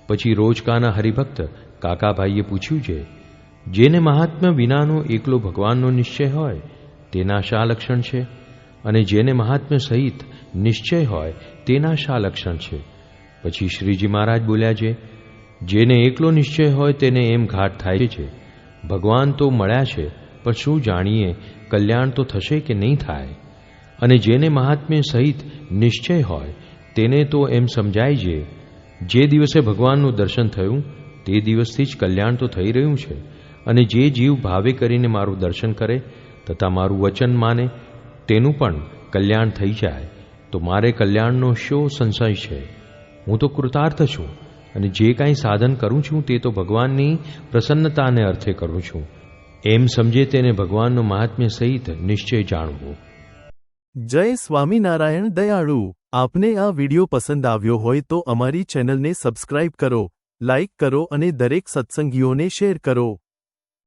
પછી રોજકાના હરિભક્ત કાકાભાઈએ પૂછ્યું છે, જેને મહાત્મ્ય વિનાનો એકલો ભગવાનનો નિશ્ચય હોય તેના શા લક્ષણ છે, અને જેને મહાત્મ્ય સહિત નિશ્ચય હોય તેના શા લક્ષણ છે? પછી શ્રીજી મહારાજ બોલ્યા છે, જેને એકલો નિશ્ચય હોય તેને એમ ઘાટ થાય છે, ભગવાન તો મળ્યા છે પણ શું જાણીએ કલ્યાણ તો થશે કે નહીં થાય? અને જેને મહાત્મ્ય સહિત નિશ્ચય હોય તેને તો એમ સમજાય છે, જે દિવસે ભગવાનનું દર્શન થયું તે દિવસથી જ કલ્યાણ તો થઈ રહ્યું છે, અને જે જીવ ભાવે કરીને મારું દર્શન કરે તથા મારું વચન માને તેનું પણ કલ્યાણ થઈ જાય, તો મારે કલ્યાણનો શો સંશય છે? હું તો કૃતાર્થ છું, અને જે કાંઈ સાધન કરું છું તે તો ભગવાનની પ્રસન્નતાને અર્થે કરું છું. એમ સમજે તેને ભગવાનનો મહાત્મ્ય સહિત નિશ્ચય જાણવો. જય સ્વામિનારાયણ દયાળુ. આપને આ વિડિયો પસંદ આવ્યો હોય તો અમારી ચેનલને સબસ્ક્રાઇબ કરો, લાઇક કરો અને દરેક સત્સંગીઓને શેર કરો.